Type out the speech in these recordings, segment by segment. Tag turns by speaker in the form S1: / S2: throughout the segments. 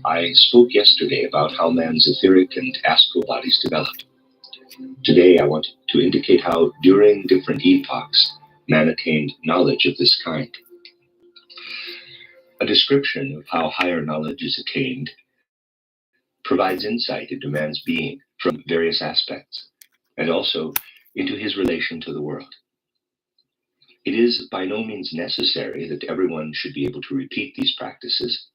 S1: I spoke yesterday about how man's etheric and astral bodies develop. Today I want to indicate how, during different epochs, man attained knowledge of this kind. A description of how higher knowledge is attained provides insight into man's being from various aspects, and also into his relation to the world. It is by no means necessary that everyone should be able to repeat these practices,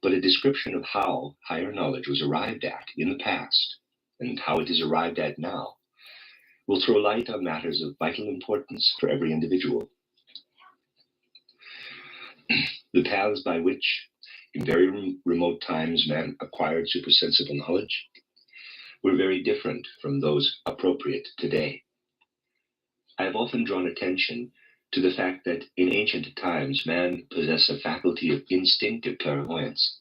S1: but a description of how higher knowledge was arrived at in the past and how it is arrived at now will throw light on matters of vital importance for every individual. The paths by which, in very remote times, man acquired supersensible knowledge were very different from those appropriate today. I have often drawn attention to the fact that in ancient times man possessed a faculty of instinctive clairvoyance.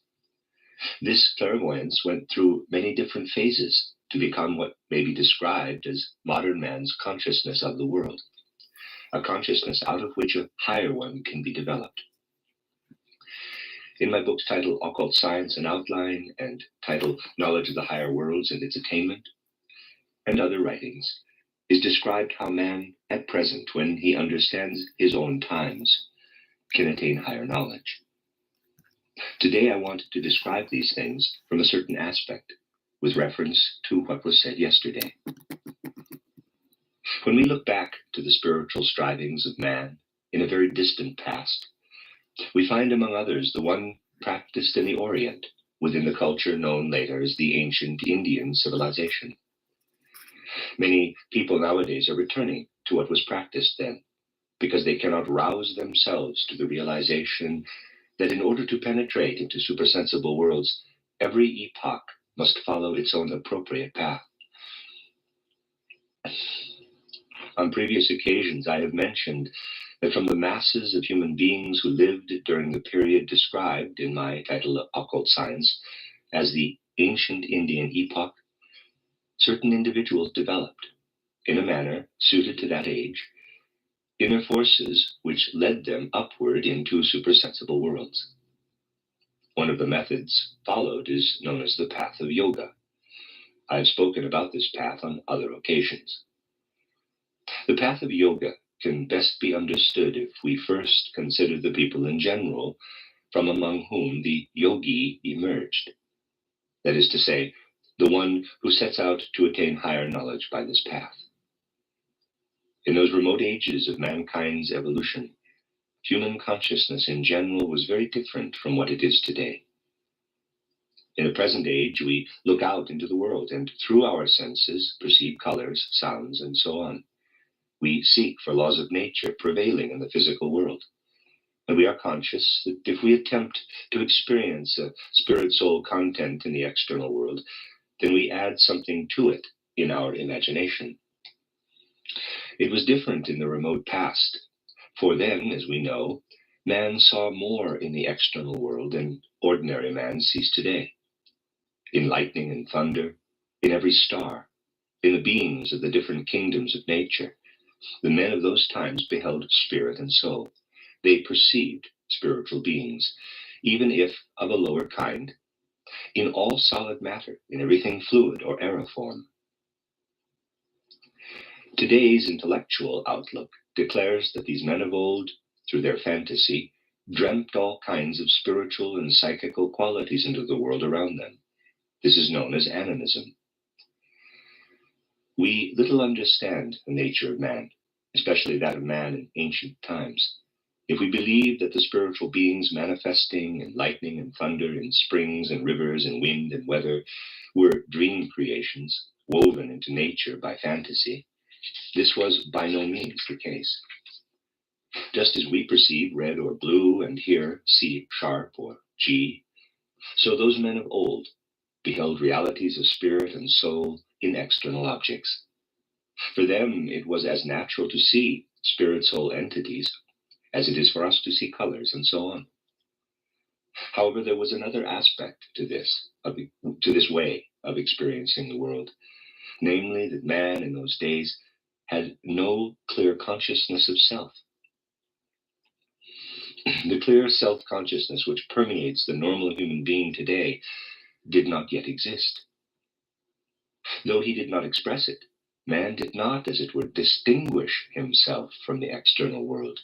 S1: This clairvoyance went through many different phases to become what may be described as modern man's consciousness of the world, a consciousness out of which a higher one can be developed. In my books titled Occult Science and Outline and titled Knowledge of the Higher Worlds and Its Attainment, and other writings, is described how man, at present, when he understands his own times, can attain higher knowledge. Today I want to describe these things from a certain aspect, with reference to what was said yesterday. When we look back to the spiritual strivings of man in a very distant past, we find among others the one practiced in the Orient, within the culture known later as the ancient Indian civilization. Many people nowadays are returning to what was practiced then, because they cannot rouse themselves to the realization that in order to penetrate into supersensible worlds, every epoch must follow its own appropriate path. On previous occasions, I have mentioned that from the masses of human beings who lived during the period described in my title of Occult Science as the ancient Indian epoch, certain individuals developed, in a manner suited to that age, inner forces which led them upward into supersensible worlds. One of the methods followed is known as the path of yoga. I have spoken about this path on other occasions. The path of yoga can best be understood if we first consider the people in general from among whom the yogi emerged. That is to say, the one who sets out to attain higher knowledge by this path. In those remote ages of mankind's evolution, human consciousness in general was very different from what it is today. In the present age, we look out into the world and through our senses perceive colors, sounds, and so on. We seek for laws of nature prevailing in the physical world. And we are conscious that if we attempt to experience a spirit-soul content in the external world, then we add something to it in our imagination. It was different in the remote past, for then, as we know, man saw more in the external world than ordinary man sees today. In lightning and thunder, in every star, in the beings of the different kingdoms of nature, the men of those times beheld spirit and soul. They perceived spiritual beings, even if of a lower kind, in all solid matter, in everything fluid or aeriform. Today's intellectual outlook declares that these men of old, through their fantasy, dreamt all kinds of spiritual and psychical qualities into the world around them. This is known as animism. We little understand the nature of man, especially that of man in ancient times, if we believe that the spiritual beings manifesting in lightning and thunder, in springs and rivers and wind and weather, were dream creations woven into nature by fantasy. This was by no means the case. Just as we perceive red or blue and hear C sharp or G, so those men of old beheld realities of spirit and soul in external objects. For them, it was as natural to see spirit-soul entities as it is for us to see colors and so on. However, there was another aspect to this way of experiencing the world, namely that man in those days had no clear consciousness of self. The clear self-consciousness which permeates the normal human being today did not yet exist. Though he did not express it, man did not, as it were, distinguish himself from the external world.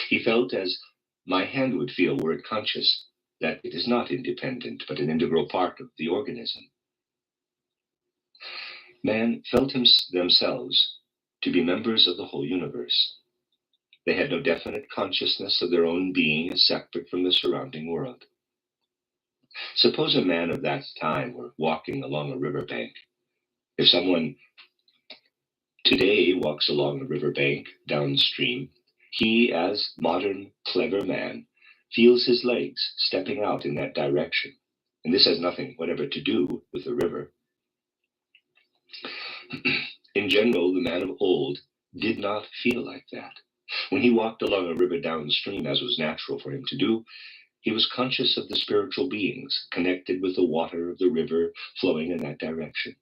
S1: He felt as my hand would feel were it conscious, that it is not independent, but an integral part of the organism. Man felt themselves to be members of the whole universe. They had no definite consciousness of their own being as separate from the surrounding world. Suppose a man of that time were walking along a riverbank. If someone today walks along a riverbank downstream, he, as modern, clever man, feels his legs stepping out in that direction. And this has nothing whatever to do with the river. In general, the man of old did not feel like that. When he walked along a river downstream, as was natural for him to do, he was conscious of the spiritual beings connected with the water of the river flowing in that direction.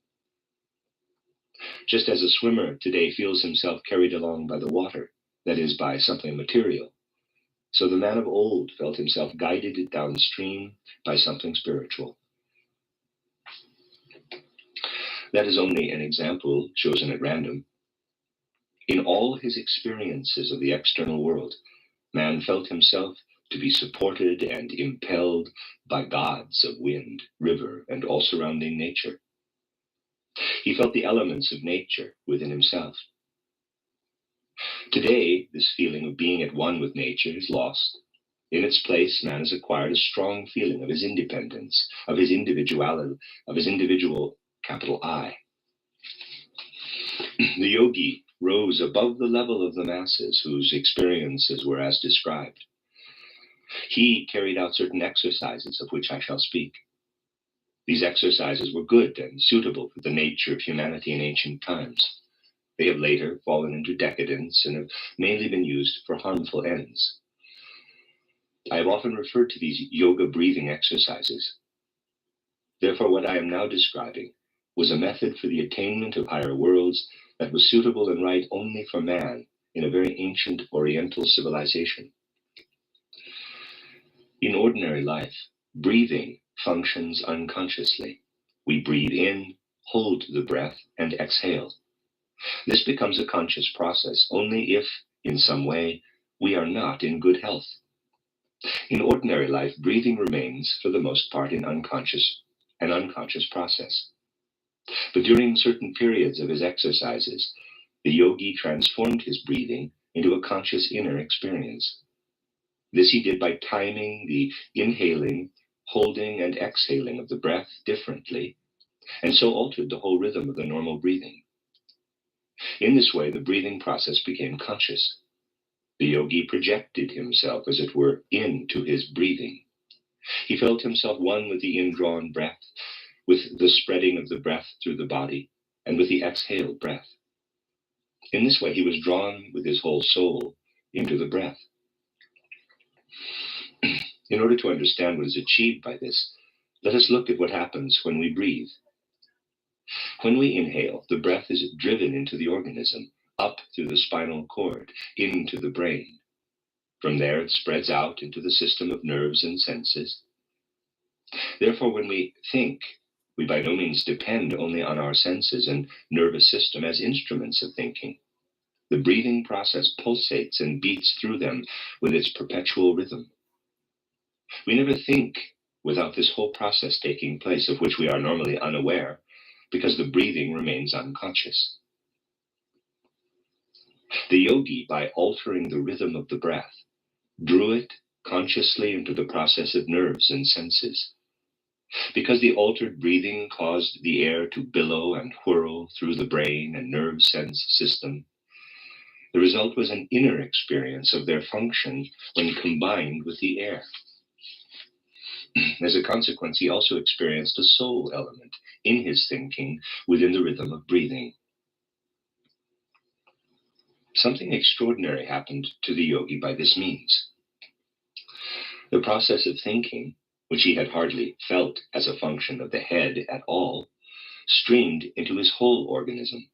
S1: Just as a swimmer today feels himself carried along by the water, that is, by something material, so the man of old felt himself guided downstream by something spiritual. That is only an example chosen at random. In all his experiences of the external world, man felt himself to be supported and impelled by gods of wind, river, and all surrounding nature. He felt the elements of nature within himself. Today, this feeling of being at one with nature is lost. In its place, man has acquired a strong feeling of his independence, of his individuality, of his individual capital I. The yogi rose above the level of the masses whose experiences were as described. He carried out certain exercises of which I shall speak. These exercises were good and suitable for the nature of humanity in ancient times. They have later fallen into decadence and have mainly been used for harmful ends. I have often referred to these yoga breathing exercises. Therefore, what I am now describing was a method for the attainment of higher worlds that was suitable and right only for man in a very ancient Oriental civilization. In ordinary life, breathing functions unconsciously. We breathe in, hold the breath, and exhale. This becomes a conscious process only if, in some way, we are not in good health. In ordinary life, breathing remains, for the most part, an unconscious process. But during certain periods of his exercises, the yogi transformed his breathing into a conscious inner experience. This he did by timing the inhaling, holding, and exhaling of the breath differently, and so altered the whole rhythm of the normal breathing. In this way, the breathing process became conscious. The yogi projected himself, as it were, into his breathing. He felt himself one with the indrawn breath, with the spreading of the breath through the body, and with the exhaled breath. In this way, he was drawn with his whole soul into the breath. In order to understand what is achieved by this, let us look at what happens when we breathe. When we inhale, the breath is driven into the organism, up through the spinal cord, into the brain. From there, it spreads out into the system of nerves and senses. Therefore, when we think, we by no means depend only on our senses and nervous system as instruments of thinking. The breathing process pulsates and beats through them with its perpetual rhythm. We never think without this whole process taking place, of which we are normally unaware, because the breathing remains unconscious. The yogi, by altering the rhythm of the breath, drew it consciously into the process of nerves and senses. Because the altered breathing caused the air to billow and whirl through the brain and nerve sense system, the result was an inner experience of their function when combined with the air. As a consequence, he also experienced a soul element in his thinking within the rhythm of breathing. Something extraordinary happened to the yogi by this means. The process of thinking, which he had hardly felt as a function of the head at all, streamed into his whole organism.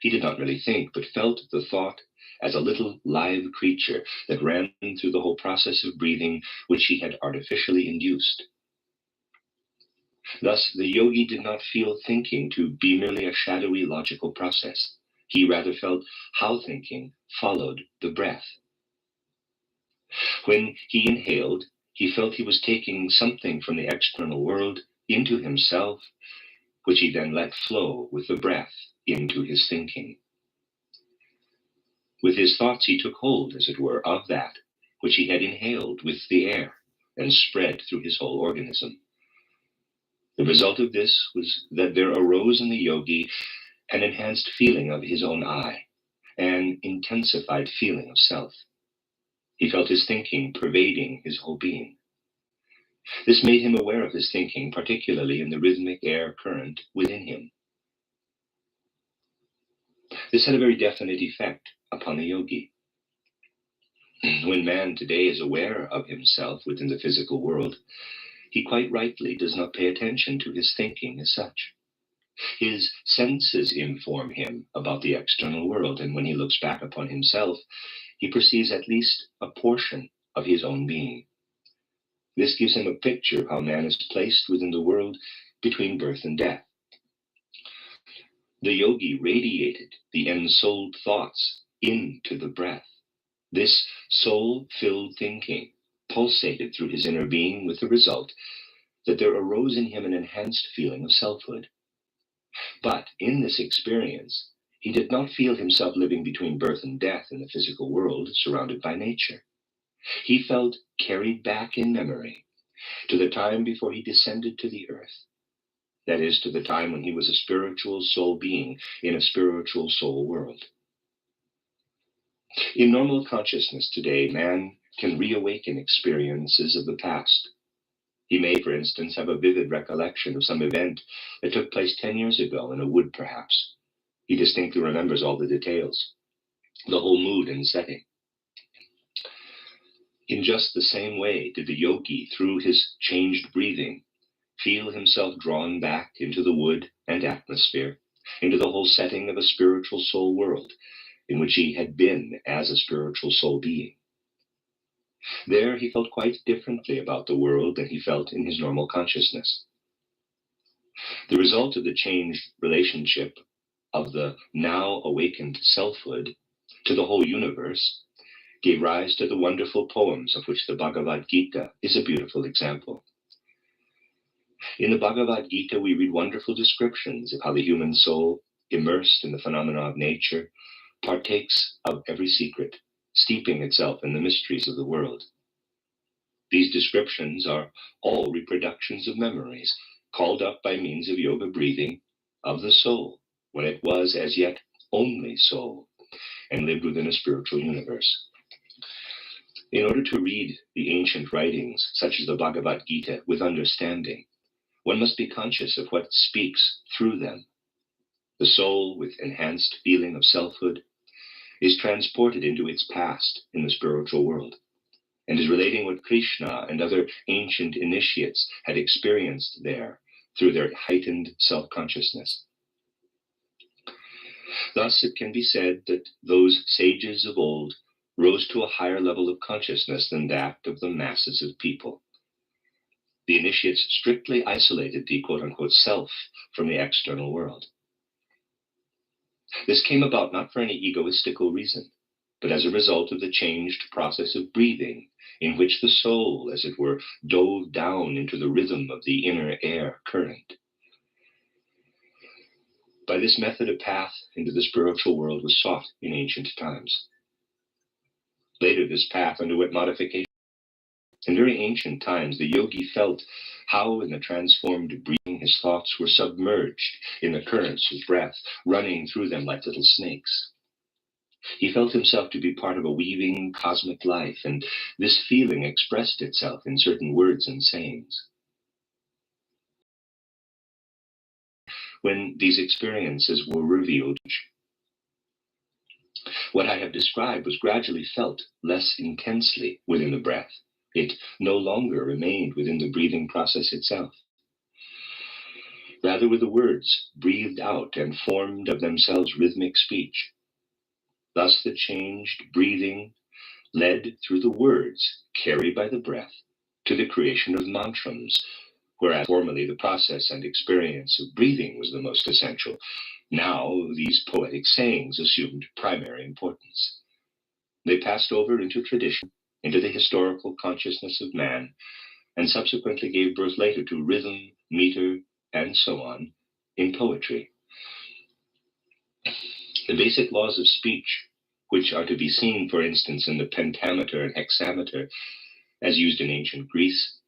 S1: He did not really think, but felt the thought as a little live creature that ran through the whole process of breathing, which he had artificially induced. Thus, the yogi did not feel thinking to be merely a shadowy logical process. He rather felt how thinking followed the breath. When he inhaled, he felt he was taking something from the external world into himself, which he then let flow with the breath into his thinking. With his thoughts, he took hold, as it were, of that which he had inhaled with the air and spread through his whole organism. The result of this was that there arose in the yogi an enhanced feeling of his own I, an intensified feeling of self. He felt his thinking pervading his whole being. This made him aware of his thinking, particularly in the rhythmic air current within him. This had a very definite effect upon the yogi. When man today is aware of himself within the physical world, he quite rightly does not pay attention to his thinking as such. His senses inform him about the external world, and when he looks back upon himself, he perceives at least a portion of his own being. This gives him a picture of how man is placed within the world between birth and death. The yogi radiated the ensouled thoughts into the breath. This soul-filled thinking pulsated through his inner being, with the result that there arose in him an enhanced feeling of selfhood. But in this experience, he did not feel himself living between birth and death in the physical world, surrounded by nature. He felt carried back in memory to the time before he descended to the earth. That is, to the time when he was a spiritual soul being in a spiritual soul world. In normal consciousness today, man can reawaken experiences of the past. He may, for instance, have a vivid recollection of some event that took place 10 years ago in a wood, perhaps. He distinctly remembers all the details, the whole mood and setting. In just the same way did the yogi, through his changed breathing, feel himself drawn back into the wood and atmosphere, into the whole setting of a spiritual soul world in which he had been as a spiritual soul being. There he felt quite differently about the world than he felt in his normal consciousness. The result of the changed relationship of the now awakened selfhood to the whole universe gave rise to the wonderful poems, of which the Bhagavad Gita is a beautiful example. In the Bhagavad Gita, we read wonderful descriptions of how the human soul, immersed in the phenomena of nature, partakes of every secret, steeping itself in the mysteries of the world. These descriptions are all reproductions of memories called up by means of yoga breathing of the soul, when it was as yet only soul and lived within a spiritual universe. In order to read the ancient writings, such as the Bhagavad Gita, with understanding, one must be conscious of what speaks through them. The soul, with enhanced feeling of selfhood, is transported into its past in the spiritual world, and is relating what Krishna and other ancient initiates had experienced there through their heightened self-consciousness. Thus, it can be said that those sages of old rose to a higher level of consciousness than that of the masses of people. The initiates strictly isolated the quote-unquote self from the external world. This came about not for any egoistical reason, but as a result of the changed process of breathing, in which the soul, as it were, dove down into the rhythm of the inner air current. By this method, a path into the spiritual world was sought in ancient times. Later, this path underwent modification. In very ancient times, the yogi felt how in the transformed breathing his thoughts were submerged in the currents of breath, running through them like little snakes. He felt himself to be part of a weaving cosmic life, and this feeling expressed itself in certain words and sayings. When these experiences were revealed, what I have described was gradually felt less intensely within the breath. It no longer remained within the breathing process itself. Rather were the words breathed out and formed of themselves rhythmic speech. Thus the changed breathing led through the words carried by the breath to the creation of mantrams, whereas formerly the process and experience of breathing was the most essential. Now these poetic sayings assumed primary importance. They passed over into tradition, into the historical consciousness of man, and subsequently gave birth later to rhythm, meter, and so on in poetry. The basic laws of speech, which are to be seen, for instance, in the pentameter and hexameter, as used in ancient Greece,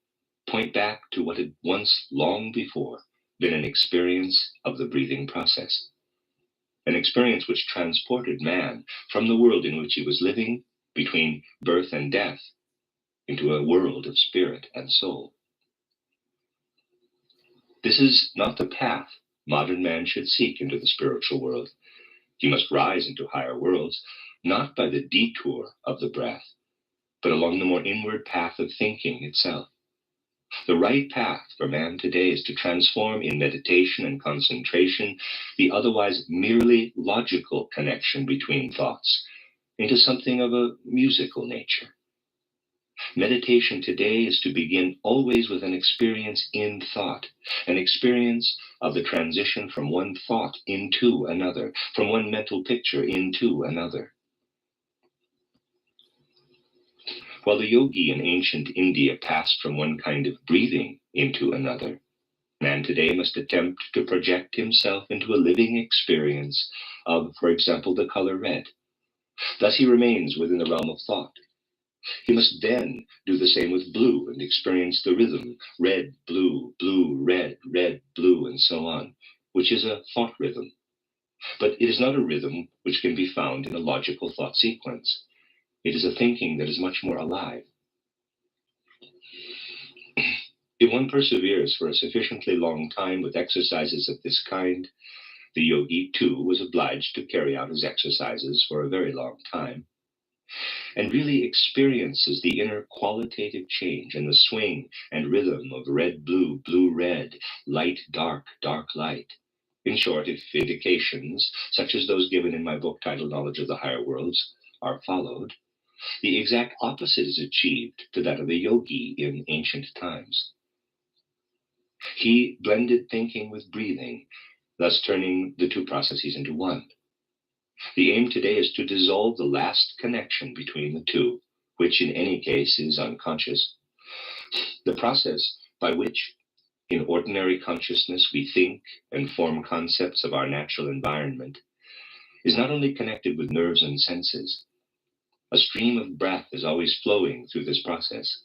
S1: point back to what had once, long before, been an experience of the breathing process. An experience which transported man from the world in which he was living between birth and death into a world of spirit and soul. This is not the path modern man should seek into the spiritual world. He must rise into higher worlds, not by the detour of the breath, but along the more inward path of thinking itself. The right path for man today is to transform in meditation and concentration the otherwise merely logical connection between thoughts into something of a musical nature. Meditation today is to begin always with an experience in thought, an experience of the transition from one thought into another, from one mental picture into another. While the yogi in ancient India passed from one kind of breathing into another, man today must attempt to project himself into a living experience of, for example, the color red. Thus he remains within the realm of thought. He must then do the same with blue and experience the rhythm, red, blue, blue, red, blue, and so on, which is a thought rhythm. But it is not a rhythm which can be found in a logical thought sequence. It is a thinking that is much more alive. If one perseveres for a sufficiently long time with exercises of this kind, the yogi too was obliged to carry out his exercises for a very long time, and really experiences the inner qualitative change in the swing and rhythm of red, blue, blue, red, light, dark, dark, light. In short, if indications, such as those given in my book titled Knowledge of the Higher Worlds, are followed, the exact opposite is achieved to that of a yogi in ancient times. He blended thinking with breathing, thus turning the two processes into one. The aim today is to dissolve the last connection between the two, which in any case is unconscious. The process by which, in ordinary consciousness, we think and form concepts of our natural environment is not only connected with nerves and senses. A stream of breath is always flowing through this process.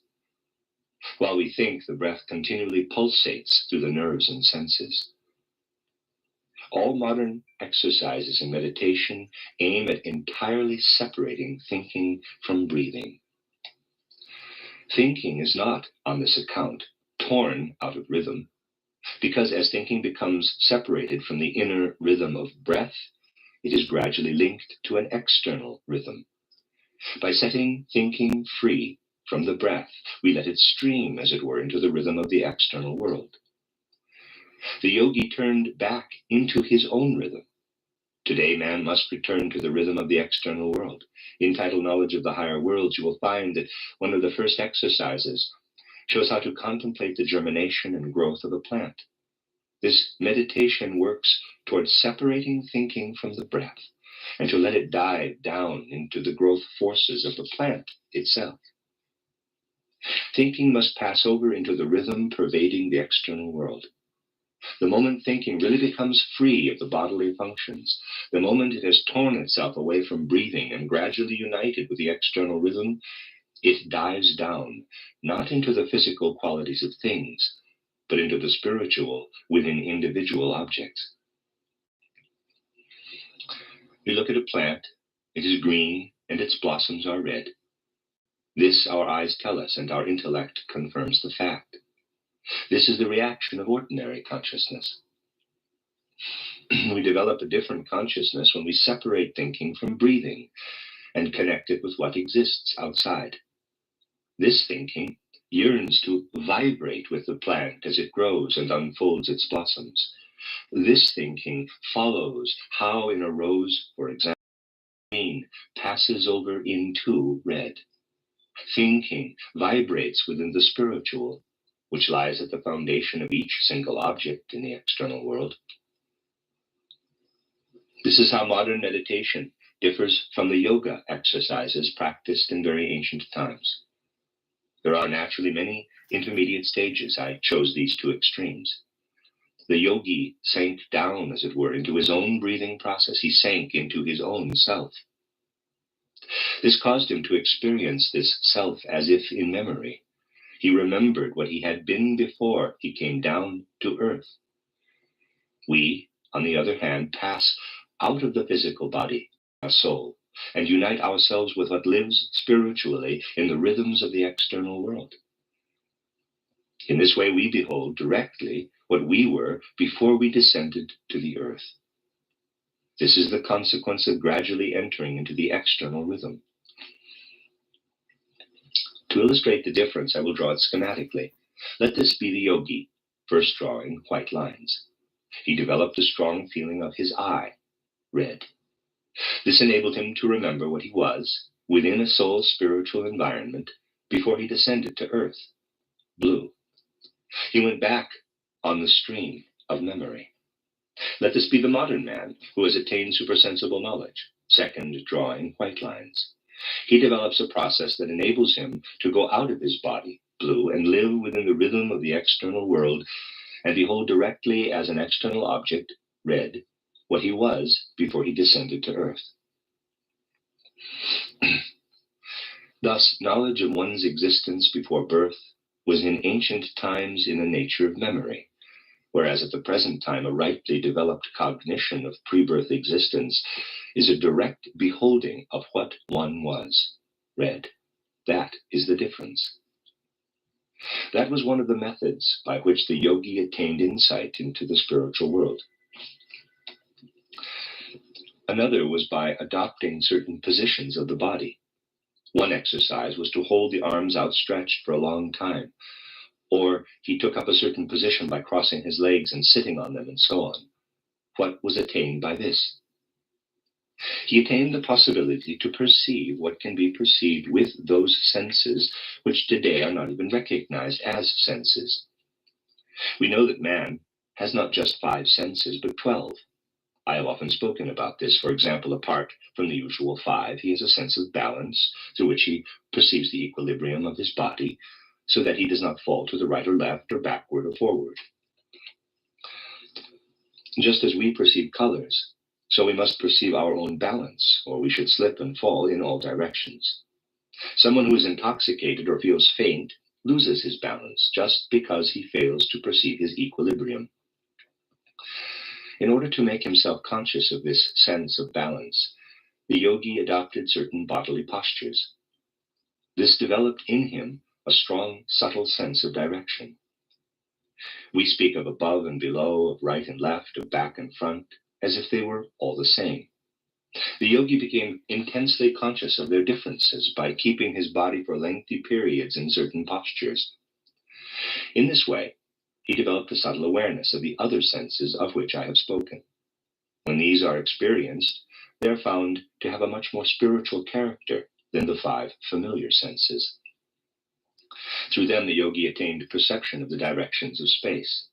S1: While we think, the breath continually pulsates through the nerves and senses. All modern exercises in meditation aim at entirely separating thinking from breathing. Thinking is not, on this account, torn out of rhythm, because as thinking becomes separated from the inner rhythm of breath, it is gradually linked to an external rhythm. By setting thinking free from the breath, we let it stream, as it were, into the rhythm of the external world. The yogi turned back into his own rhythm. Today, man must return to the rhythm of the external world. In titled Knowledge of the Higher Worlds, you will find that one of the first exercises shows how to contemplate the germination and growth of a plant. This meditation works towards separating thinking from the breath and to let it dive down into the growth forces of the plant itself. Thinking must pass over into the rhythm pervading the external world. The moment thinking really becomes free of the bodily functions, the moment it has torn itself away from breathing and gradually united with the external rhythm, it dives down, not into the physical qualities of things, but into the spiritual within individual objects. We look at a plant, it is green, and its blossoms are red. This our eyes tell us, and our intellect confirms the fact. This is the reaction of ordinary consciousness. We develop a different consciousness when we separate thinking from breathing and connect it with what exists outside. This thinking yearns to vibrate with the plant as it grows and unfolds its blossoms. This thinking follows how in a rose, for example, green passes over into red. Thinking vibrates within the spiritual, which lies at the foundation of each single object in the external world. This is how modern meditation differs from the yoga exercises practiced in very ancient times. There are naturally many intermediate stages. I chose these two extremes. The yogi sank down, as it were, into his own breathing process. He sank into his own self. This caused him to experience this self as if in memory. He remembered what he had been before he came down to earth. We, on the other hand, pass out of the physical body, our soul, and unite ourselves with what lives spiritually in the rhythms of the external world. In this way, we behold directly what we were before we descended to the earth. This is the consequence of gradually entering into the external rhythm. To illustrate the difference, I will draw it schematically. Let this be the yogi, first drawing white lines. He developed a strong feeling of his eye, red. This enabled him to remember what he was within a soul spiritual environment before he descended to earth, blue. He went back on the stream of memory. Let this be the modern man who has attained supersensible knowledge, second drawing white lines. He develops a process that enables him to go out of his body, blue, and live within the rhythm of the external world and behold directly as an external object, red, what he was before he descended to earth. Thus, knowledge of one's existence before birth was in ancient times in the nature of memory, whereas at the present time a rightly developed cognition of pre-birth existence is a direct beholding of what one was, red. That is the difference. That was one of the methods by which the yogi attained insight into the spiritual world. Another was by adopting certain positions of the body. One exercise was to hold the arms outstretched for a long time, or he took up a certain position by crossing his legs and sitting on them, and so on. What was attained by this? He attained the possibility to perceive what can be perceived with those senses which today are not even recognized as senses. We know that man has not just 5 senses, but 12. I have often spoken about this. For example, apart from the usual 5, he has a sense of balance through which he perceives the equilibrium of his body so that he does not fall to the right or left or backward or forward. Just as we perceive colors, so we must perceive our own balance, or we should slip and fall in all directions. Someone who is intoxicated or feels faint loses his balance just because he fails to perceive his equilibrium. In order to make himself conscious of this sense of balance, the yogi adopted certain bodily postures. This developed in him a strong, subtle sense of direction. We speak of above and below, of right and left, of back and front, as if they were all the same. The yogi became intensely conscious of their differences by keeping his body for lengthy periods in certain postures. In this way, he developed a subtle awareness of the other senses of which I have spoken. When these are experienced, they are found to have a much more spiritual character than the 5 familiar senses. Through them, the yogi attained perception of the directions of space.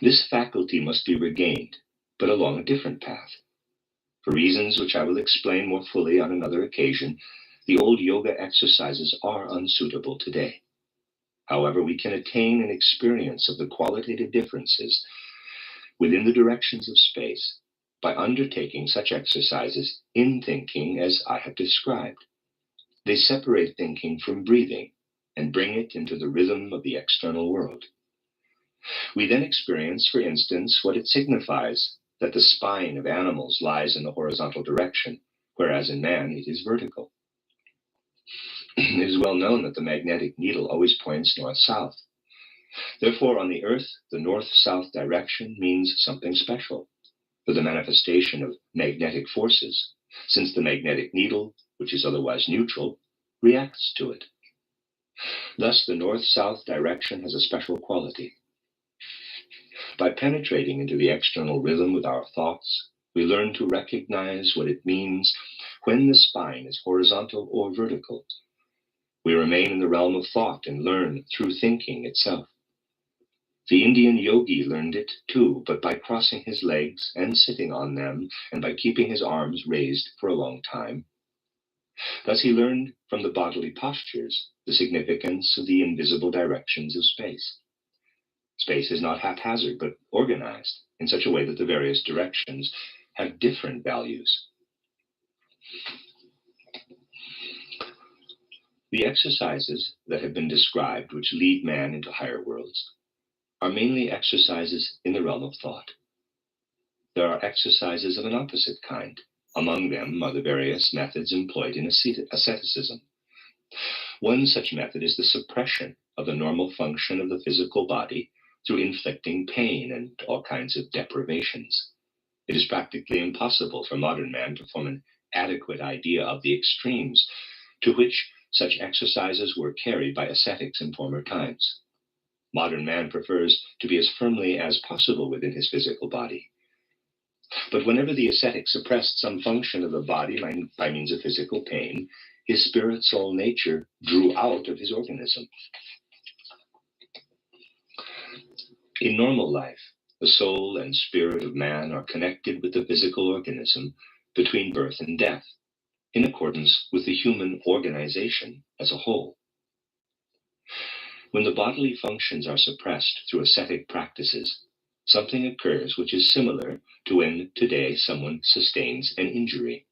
S1: This faculty must be regained, but along a different path. For reasons which I will explain more fully on another occasion, the old yoga exercises are unsuitable today. However, we can attain an experience of the qualitative differences within the directions of space by undertaking such exercises in thinking as I have described. They separate thinking from breathing and bring it into the rhythm of the external world. We then experience, for instance, what it signifies that the spine of animals lies in the horizontal direction, whereas in man it is vertical. It is well known that the magnetic needle always points north-south. Therefore, on the Earth, the north-south direction means something special for the manifestation of magnetic forces, since the magnetic needle, which is otherwise neutral, reacts to it. Thus, the north-south direction has a special quality. By penetrating into the external rhythm with our thoughts, we learn to recognize what it means when the spine is horizontal or vertical. We remain in the realm of thought and learn through thinking itself. The Indian yogi learned it too, but by crossing his legs and sitting on them, and by keeping his arms raised for a long time. Thus he learned from the bodily postures the significance of the invisible directions of space. Space is not haphazard, but organized in such a way that the various directions have different values. The exercises that have been described, which lead man into higher worlds, are mainly exercises in the realm of thought. There are exercises of an opposite kind. Among them are the various methods employed in asceticism. One such method is the suppression of the normal function of the physical body through inflicting pain and all kinds of deprivations. It is practically impossible for modern man to form an adequate idea of the extremes to which such exercises were carried by ascetics in former times. Modern man prefers to be as firmly as possible within his physical body. But whenever the ascetic suppressed some function of the body by means of physical pain, his spirit soul nature drew out of his organism. In normal life, the soul and spirit of man are connected with the physical organism between birth and death, in accordance with the human organization as a whole. When the bodily functions are suppressed through ascetic practices, something occurs which is similar to when today someone sustains an injury.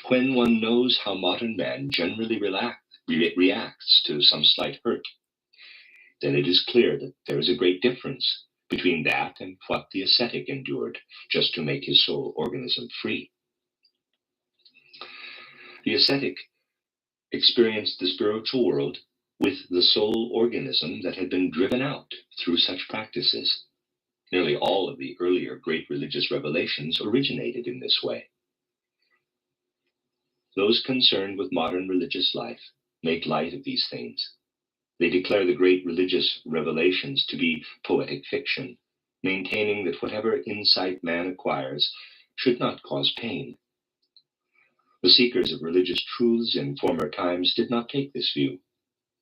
S1: When one knows how modern man generally reacts to some slight hurt, then it is clear that there is a great difference between that and what the ascetic endured just to make his soul organism free. The ascetic experienced the spiritual world with the soul organism that had been driven out through such practices. Nearly all of the earlier great religious revelations originated in this way. Those concerned with modern religious life make light of these things. They declare the great religious revelations to be poetic fiction, maintaining that whatever insight man acquires should not cause pain. The seekers of religious truths in former times did not take this view.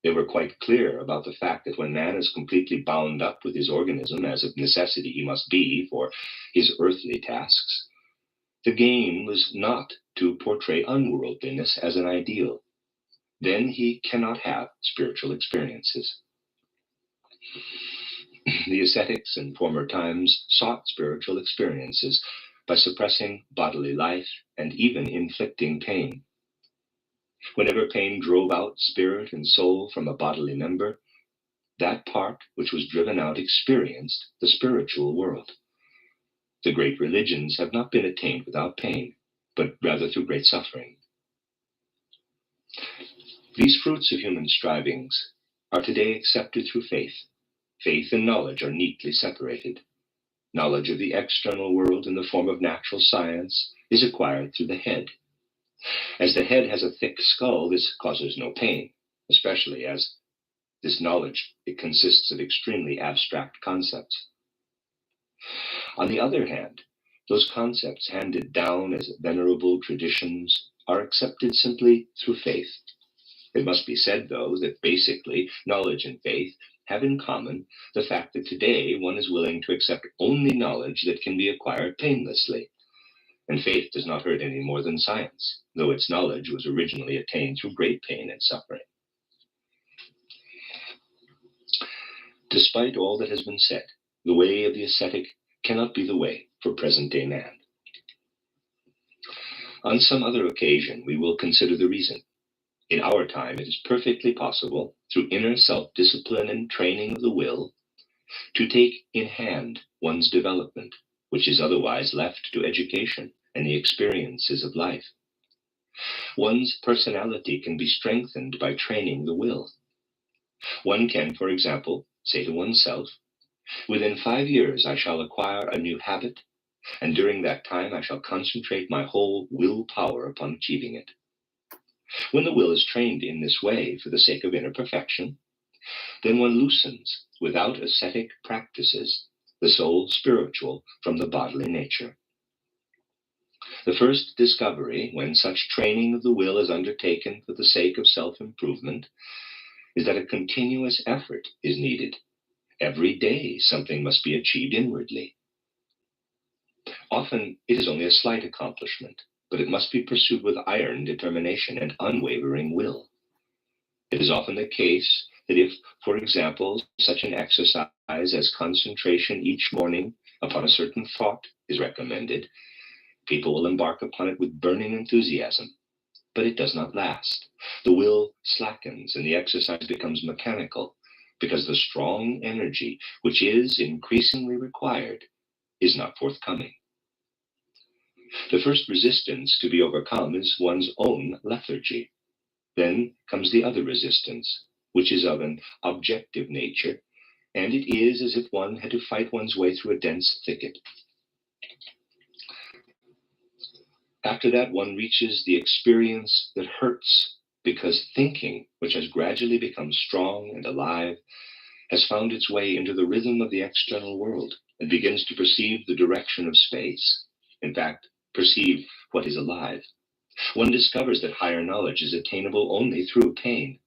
S1: They were quite clear about the fact that when man is completely bound up with his organism, as of necessity he must be for his earthly tasks, the game was not to portray unworldliness as an ideal. Then he cannot have spiritual experiences. The ascetics in former times sought spiritual experiences by suppressing bodily life and even inflicting pain. Whenever pain drove out spirit and soul from a bodily member, that part which was driven out experienced the spiritual world. The great religions have not been attained without pain, but rather through great suffering. These fruits of human strivings are today accepted through faith. Faith and knowledge are neatly separated. Knowledge of the external world in the form of natural science is acquired through the head. As the head has a thick skull, this causes no pain, especially as this knowledge, it consists of extremely abstract concepts. On the other hand, those concepts handed down as venerable traditions are accepted simply through faith. It must be said, though, that basically knowledge and faith have in common the fact that today one is willing to accept only knowledge that can be acquired painlessly. And faith does not hurt any more than science, though its knowledge was originally attained through great pain and suffering. Despite all that has been said, the way of the ascetic cannot be the way for present-day man. On some other occasion, we will consider the reason. In our time, it is perfectly possible, through inner self-discipline and training of the will, to take in hand one's development, which is otherwise left to education and the experiences of life. One's personality can be strengthened by training the will. One can, for example, say to oneself, "Within 5 years I shall acquire a new habit, and during that time I shall concentrate my whole willpower upon achieving it." When the will is trained in this way for the sake of inner perfection, then one loosens, without ascetic practices, the soul spiritual from the bodily nature. The first discovery, when such training of the will is undertaken for the sake of self-improvement, is that a continuous effort is needed. Every day something must be achieved inwardly. Often it is only a slight accomplishment, but it must be pursued with iron determination and unwavering will. It is often the case that if, for example, such an exercise as concentration each morning upon a certain thought is recommended, people will embark upon it with burning enthusiasm. But it does not last. The will slackens and the exercise becomes mechanical, because the strong energy which is increasingly required is not forthcoming. The first resistance to be overcome is one's own lethargy. Then comes the other resistance, which is of an objective nature, and it is as if one had to fight one's way through a dense thicket. After that, one reaches the experience that hurts, because thinking, which has gradually become strong and alive, has found its way into the rhythm of the external world and begins to perceive the direction of space. In fact, perceive what is alive. One discovers that higher knowledge is attainable only through pain.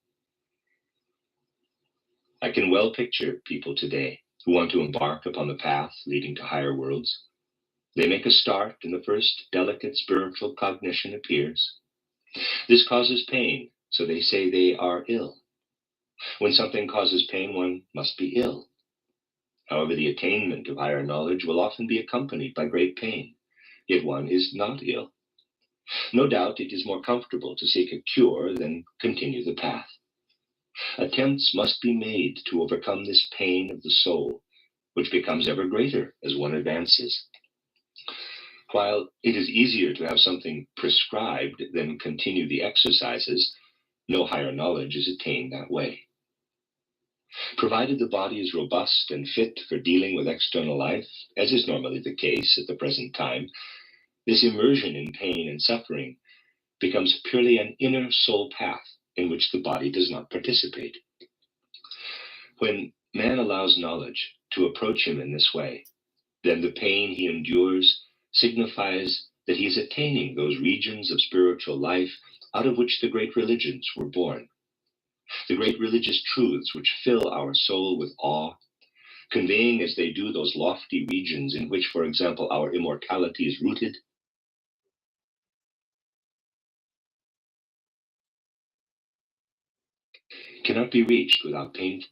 S1: I can well picture people today who want to embark upon the path leading to higher worlds. They make a start, and the first delicate spiritual cognition appears. This causes pain, so they say they are ill. When something causes pain, one must be ill. However, the attainment of higher knowledge will often be accompanied by great pain, yet one is not ill. No doubt it is more comfortable to seek a cure than continue the path. Attempts must be made to overcome this pain of the soul, which becomes ever greater as one advances. While it is easier to have something prescribed than continue the exercises, no higher knowledge is attained that way. Provided the body is robust and fit for dealing with external life, as is normally the case at the present time, this immersion in pain and suffering becomes purely an inner soul path in which the body does not participate. When man allows knowledge to approach him in this way, then the pain he endures signifies that he is attaining those regions of spiritual life out of which the great religions were born. The great religious truths which fill our soul with awe, conveying as they do those lofty regions in which, for example, our immortality is rooted, cannot be reached without painful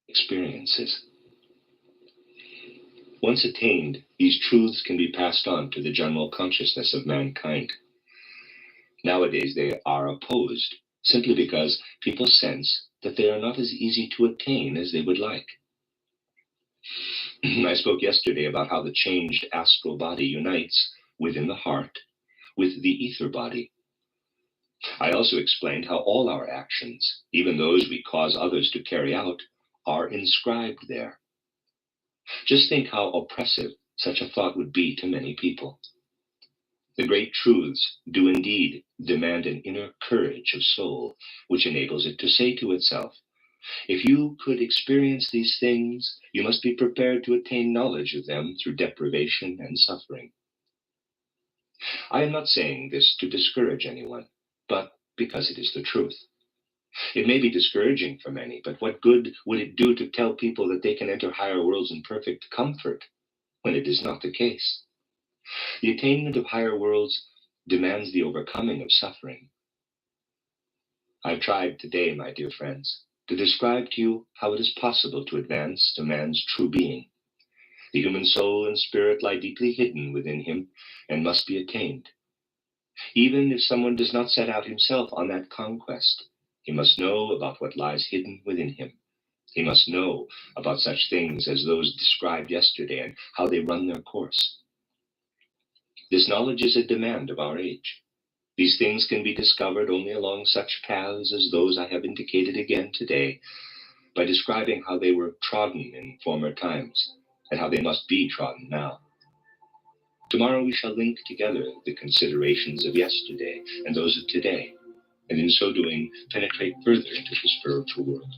S1: experiences. Once attained, these truths can be passed on to the general consciousness of mankind. Nowadays, they are opposed simply because people sense that they are not as easy to attain as they would like. I spoke yesterday about how the changed astral body unites within the heart with the ether body. I also explained how all our actions, even those we cause others to carry out, are inscribed there. Just think how oppressive such a thought would be to many people. The great truths do indeed demand an inner courage of soul, which enables it to say to itself, if you could experience these things, you must be prepared to attain knowledge of them through deprivation and suffering. I am not saying this to discourage anyone, but because it is the truth. It may be discouraging for many, but what good would it do to tell people that they can enter higher worlds in perfect comfort when it is not the case? The attainment of higher worlds demands the overcoming of suffering. I've tried today, my dear friends, to describe to you how it is possible to advance to man's true being. The human soul and spirit lie deeply hidden within him and must be attained. Even if someone does not set out himself on that conquest, he must know about what lies hidden within him. He must know about such things as those described yesterday and how they run their course. This knowledge is a demand of our age. These things can be discovered only along such paths as those I have indicated again today, by describing how they were trodden in former times and how they must be trodden now. Tomorrow we shall link together the considerations of yesterday and those of today, and in so doing penetrate further into the spiritual world.